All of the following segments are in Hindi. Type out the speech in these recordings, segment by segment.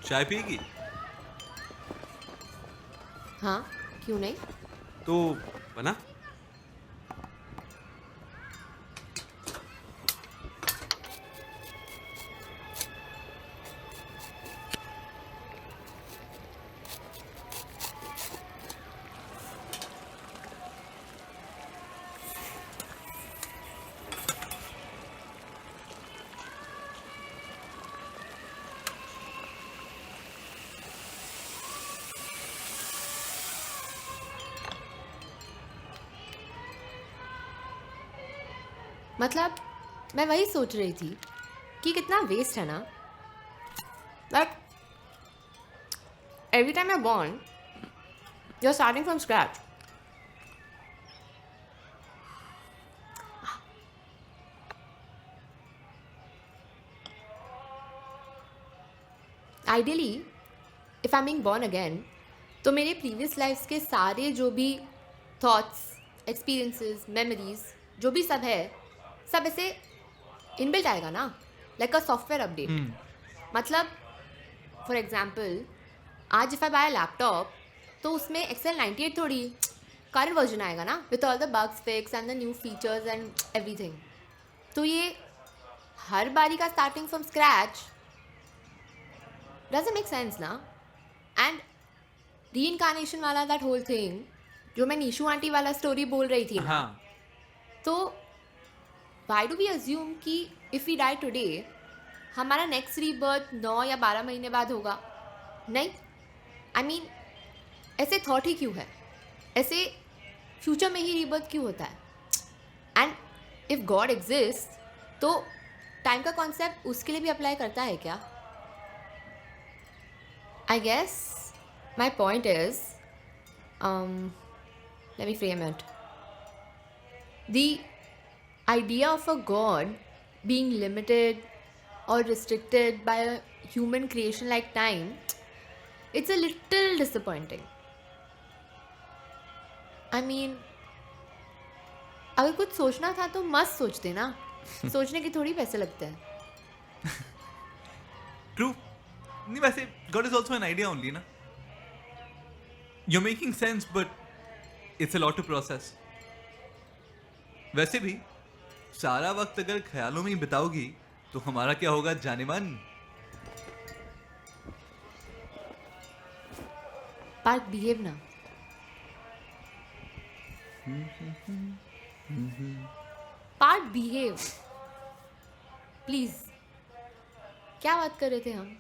चाय पिएगी? हाँ, क्यों नहीं? तो बना। मतलब मैं वही सोच रही थी कि कितना वेस्ट है ना, like every time I born you are starting from scratch. Ideally if I am being born again, तो मेरे प्रीवियस लाइफ्स के सारे जो भी थॉट्स, एक्सपीरियंसेस, मेमोरीज, जो भी सब है, सब ऐसे इनबिल्ट आएगा ना, लाइक अ सॉफ्टवेयर अपडेट. मतलब फॉर एग्जाम्पल, आज इफ आई बाय लैपटॉप, तो उसमें एक्सेल 98 थोड़ी करंट वर्जन आएगा ना, with all the bugs fix and the new features and everything. तो ये हर बारी का starting from scratch doesn't make sense ना. एंड रीइनकार्नेशन वाला दैट होल थिंग, जो मैं नीशू आंटी वाला स्टोरी बोल रही थी ना, हाँ, तो वाई डू वी अज्यूम कि इफ़ वी डाई टुडे हमारा नेक्स्ट रीबर्थ 9 या 12 महीने बाद होगा? नहीं, आई मीन ऐसे थॉट ही क्यों है? ऐसे फ्यूचर में ही रीबर्थ क्यों होता है? एंड इफ गॉड एग्जिस्ट, तो टाइम का कॉन्सेप्ट उसके लिए भी अप्लाई करता है क्या? I guess my point is, let me frame it. The idea of a god being limited or restricted by a human creation like time, it's a little disappointing. I mean, अगर कुछ सोचना था तो मस्त सोचते ना. सोचने के थोड़ी पैसे लगते हैं. ट्रू. नहीं, वैसे God is also an idea only ना. You making sense but it's a lot to process. वैसे भी सारा वक्त अगर ख्यालों में ही बिताओगी तो हमारा क्या होगा जाने मन. पार्ट बिहेव ना. Part behave please. क्या बात कर रहे थे हम?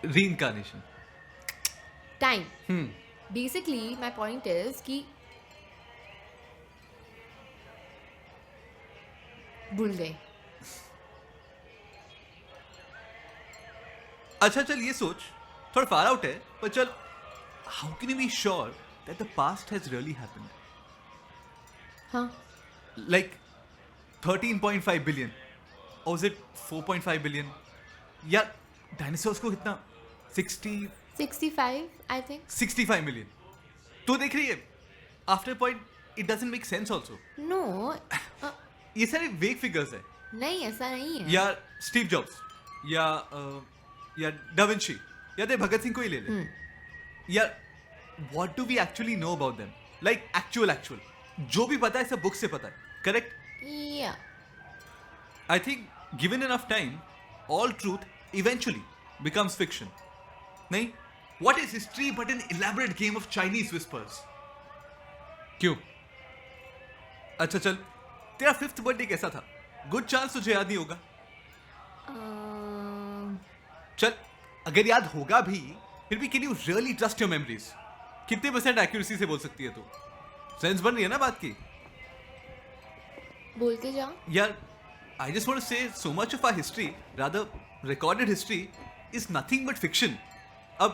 Reincarnation. Time. Basically my point is कि भूल गए. अच्छा चल, ये सोच, थोड़ा फार आउट है पर चल, how can you be sure that the past has really happened? हाँ, Like 13.5 billion, or was it 4.5 billion? या डायनासोर्स को कितना 65 आई थिंक. 65 मिलियन. तो देख रही है, after point it doesn't make sense also. No, ये सारे वेग फिगर्स है. नहीं ऐसा नहीं है. या स्टीव जॉब्स, या डाविंची, या दे भगत सिंह को ही ले ले. या what do we actually know about them? Like actual जो भी पता है सब बुक से पता है. करेक्ट? या I think given enough time, all truth eventually becomes fiction. नहीं? What is history but an elaborate game of Chinese whispers? क्यों? अच्छा चल, तेरा 5th बर्थडे कैसा था? गुड चांस तुझे याद नहीं होगा. चल, अगर याद होगा भी, फिर भी can you really trust your memories? कितने % एक्यूरेसी से बोल सकती है तू? सेंस बन रही है ना बात की? बोलते जाओ. यार, I just want to say so much of our history, rather recorded history, is nothing but fiction. अब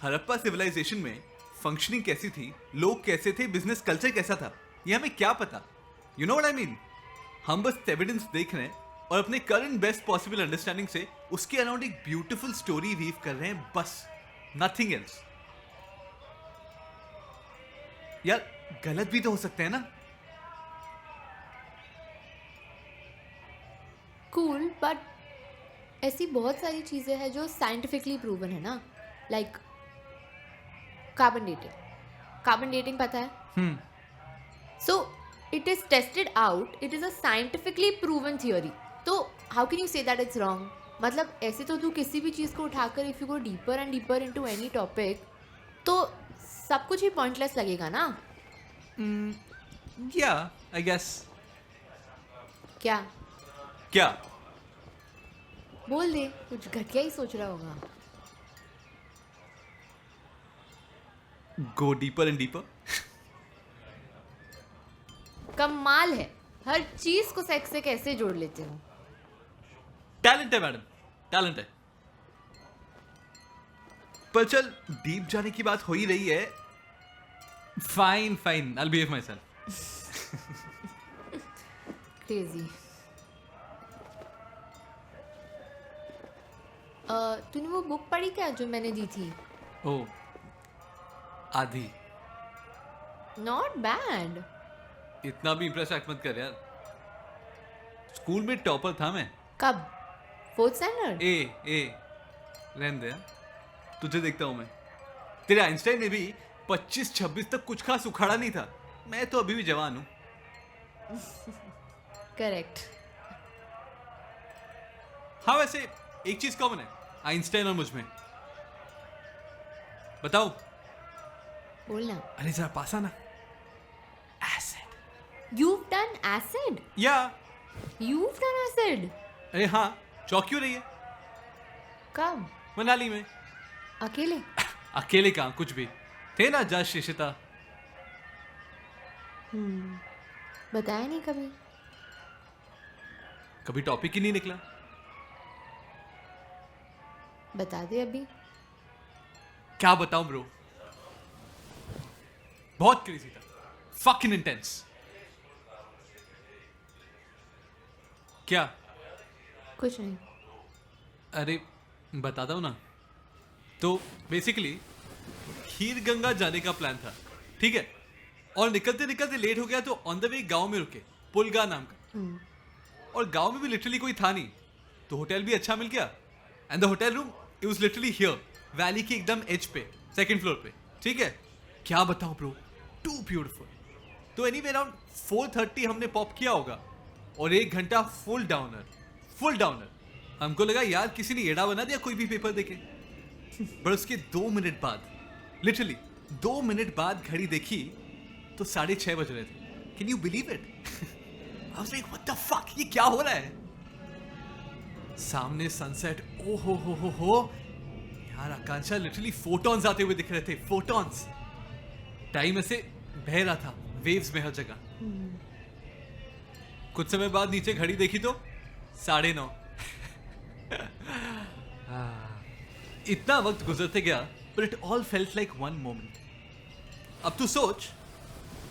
हड़प्पा सिविलाइजेशन में फंक्शनिंग कैसी थी, लोग कैसे थे, बिजनेस कल्चर कैसा था, ये हमें क्या पता? You know what I mean? हम बस एविडेंस देख रहे हैं और अपने करंट बेस्ट पॉसिबल अंडरस्टैंडिंग से उसके अराउंड एक ब्यूटीफुल स्टोरी वीव कर रहे हैं, बस, नथिंग एल्स. यार, गलत भी तो हो सकते हैं ना? Cool, but ऐसी बहुत सारी चीज़ें हैं जो साइंटिफिकली प्रूवन है ना, लाइक कार्बन डेटिंग पता है? So it is tested out, it is a scientifically proven theory, तो how can you say that it's wrong? मतलब ऐसे तो तू किसी भी चीज़ को उठाकर if you go deeper and deeper into any topic तो सब कुछ ही पॉइंटलेस लगेगा ना। या आई गेस। क्या? क्या? बोल दे, कुछ घटिया ही सोच रहा होगा। गो डीपर एंड डीपर। कमाल है, हर चीज़ को सेक्स से कैसे जोड़ लेते हो। टैलेंट है मैडम, टैलेंट है। पर चल डीप जाने की बात हो ही रही है, fine fine, I will behave my self. Crazy. तूने वो बुक पढ़ी क्या जो मैंने दी थी? ओ, आधी। Not bad. इतना भी इंप्रेस एक्ट मत कर यार। स्कूल में टॉपर था मैं। कब? 4th standard? ए रहने दे यार। तुझे देखता हूं मैं। तेरे आइंस्टाइन ने भी 25-26 तक कुछ खास उखाड़ा नहीं था। मैं तो अभी भी जवान हूं। करेक्ट। हाँ वैसे एक चीज कॉमन है आइंस्टाइन और मुझ में। बताओ। बोलना। अरे जरा पास आना। एसिड। You've done acid? या You've done acid? अरे हाँ, चौक क्यों रही है? कब? मनाली में। अकेले? अकेले कहाँ, कुछ भी थे ना जश शिशिता। बताया नहीं कभी। कभी टॉपिक ही नहीं निकला। बता दे अभी। क्या बताऊं ब्रो, बहुत क्रेजी था, फकिंग इंटेंस। क्या? कुछ नहीं। अरे बताता हूं ना। तो बेसिकली खीर गंगा जाने का प्लान था, ठीक है? और निकलते निकलते लेट हो गया तो ऑन द वे गांव में रुके, पुलगा नाम का। और गांव में भी लिटरली कोई था नहीं, तो होटल भी अच्छा मिल गया। And the hotel room it was literally here, valley के एकदम एज पे, सेकंड फ्लोर पे, ठीक है? क्या बताऊं ब्रो, टू ब्यूटीफुल। तो एनीवे अराउंड 4:30 हमने पॉप किया होगा और 1 घंटा फुल डाउनर। हमको लगा यार किसी ने एड़ा बना दिया कोई भी पेपर देके। पर उसके 2 मिनट बाद, लिटरली 2 मिनट बाद घड़ी देखी तो 6:30 बज रहे थे। Can you believe it? I was like what the fuck, ये क्या हो रहा है? सामने सनसेट, ओ हो यार आकांक्षा लिटरली फोटॉन्स आते हुए दिख रहे थे, फोटॉन्स। टाइम ऐसे बह रहा था वेव्स में हर जगह। कुछ समय बाद नीचे घड़ी देखी तो 9:30। इतना वक्त गुजरते गया, but it all felt like one moment. अब तू सोच,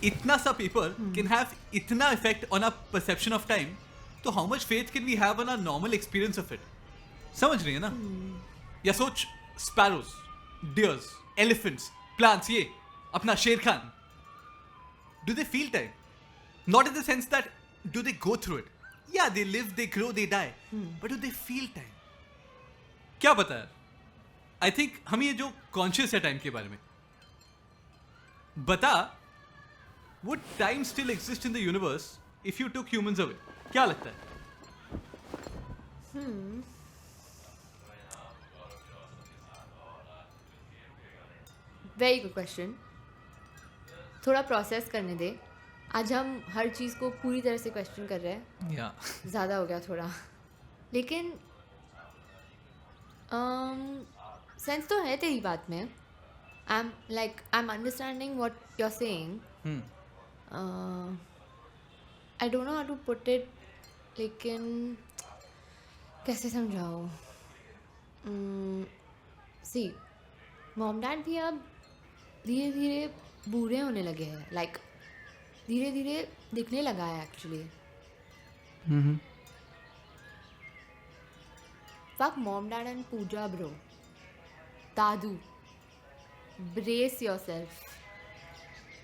इतना सा पेपर can have इतना effect on our perception of time, तो how much faith can we have on our normal experience of it? समझ रही है ना? या सोच sparrows, deers, elephants, plants, ये अपना शेर Khan. Do they feel time? Not in the sense that do they go through it? Yeah, they live, they grow, they die. But do they feel time? क्या पता है? आई थिंक हम ये जो कॉन्शियस है टाइम के बारे में, बता would time still exist in the universe if you took humans away? क्या लगता है? Very good question. थोड़ा प्रोसेस करने दे। आज हम हर चीज़ को पूरी तरह से क्वेश्चन कर रहे हैं। या ज़्यादा हो गया थोड़ा, लेकिन सेंस तो है तेरी बात में। I am understanding what you are saying. I don't know how to put it, लेकिन कैसे समझाओ? सी, मॉम डैड भी अब धीरे धीरे बूढ़े होने लगे हैं, लाइक धीरे धीरे दिखने लगा है actually. Fuck mom, dad and Pooja, bro. Dadu, brace yourself.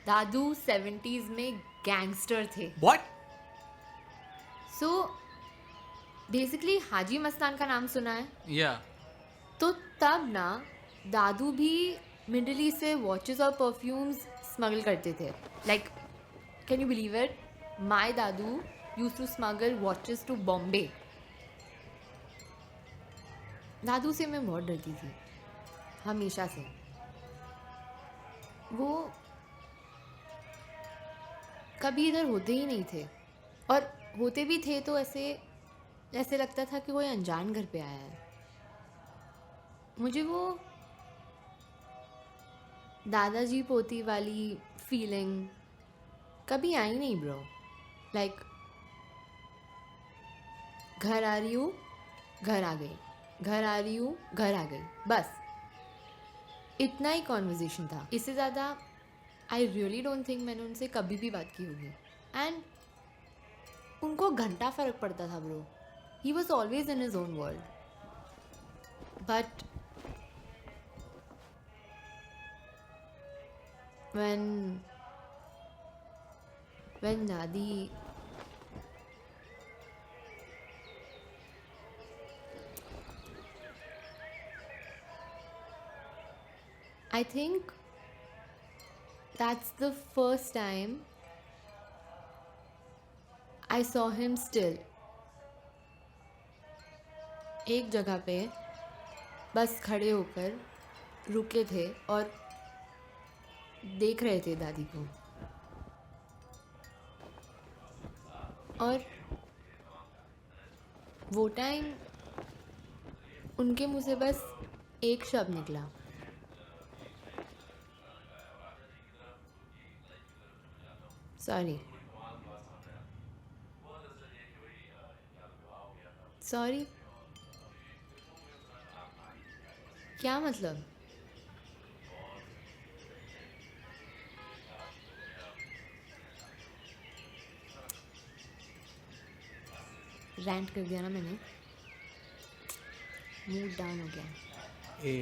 Dadu 70s में गैंगस्टर थे। What? So basically Haji Mastan का नाम सुना है? या तो तब ना दादू भी मिडिल ईस्ट से वॉचेस और परफ्यूम्स स्मगल करते थे. Like, can you believe it? My दादू used to smuggle watches to Bombay. दादू से मैं बहुत डरती थी, हमेशा से. वो कभी इधर होते ही नहीं थे, और होते भी थे तो ऐसे लगता था कि कोई अनजान घर पे आया है. मुझे वो दादाजी पोती वाली फीलिंग कभी आई नहीं ब्रो. लाइक, घर आ रही हूँ, घर आ गई, घर आ रही हूँ, घर आ गई, बस इतना ही कॉन्वर्जेशन था. इससे ज़्यादा आई रियली डोंट थिंक मैंने उनसे कभी भी बात की होगी. एंड उनको घंटा फ़र्क पड़ता था bro. He was always in his own world. But when दादी I think that's the first time I saw him still. एक जगह पे बस खड़े होकर रुके थे और देख रहे थे दादी को. और वो टाइम उनके मुंह से बस एक शब्द निकला, सॉरी. सॉरी क्या मतलब? रैंट कर दिया ना मैंने, मूड डाउन हो गया. ए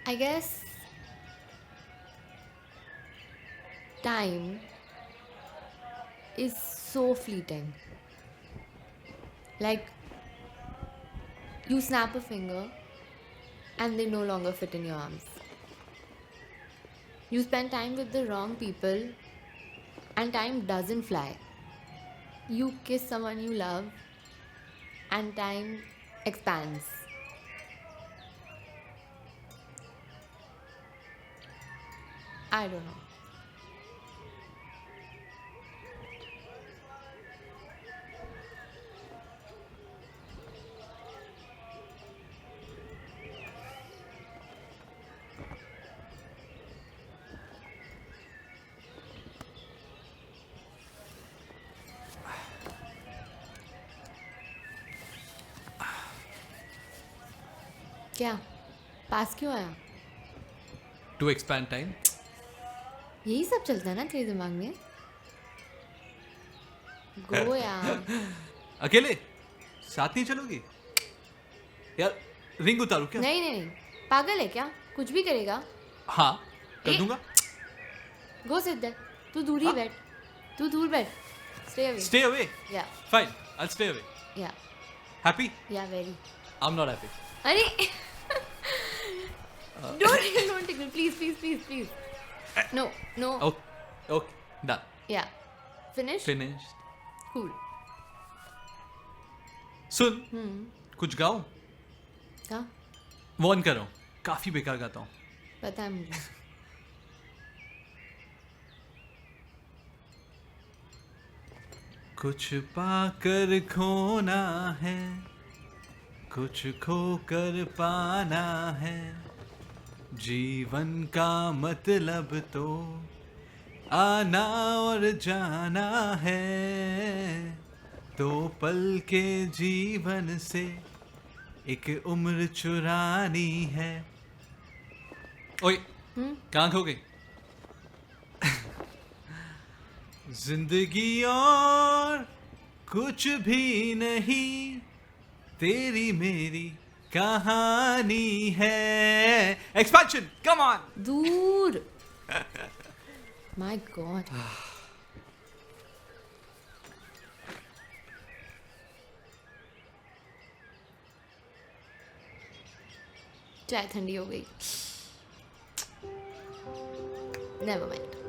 I guess time is so fleeting. Like, you snap a finger and they no longer fit in your arms. You spend time with the wrong people and time doesn't fly. You kiss someone you love and time expands. I don't know. क्या पास क्यों आया? To expand time. यही सब चलता है ना तेरे दिमाग में? गो यार. अकेले साथ नहीं चलोगी यार? रिंग उतारू क्या? नहीं नहीं, पागल है क्या? कुछ भी करेगा? हाँ कर दूंगा. Go sit there. तू दूर ही हाँ? बैठ. तू दूर बैठ. Stay away. Stay away. Yeah fine, I stay away. Yeah happy? Yeah very. I am not happy. अरे don't take it, please. No. Okay done. Yeah. Finish? Finished. Cool. सुन, कुछ गाऊं? क्या? वॉर्न कर रहा हूँ, काफी बेकार गाता हूँ. पता है मुझे. कुछ पाकर खोना है, कुछ खोकर पाना है, जीवन का मतलब तो आना और जाना है. दो पल के जीवन से एक उम्र चुरानी है. ओए कहाँ खो गई? जिंदगी और कुछ भी नहीं, तेरी मेरी कहानी है. Expansion, come on. दूर. My God. चाय ठंडी हो गई. Never mind.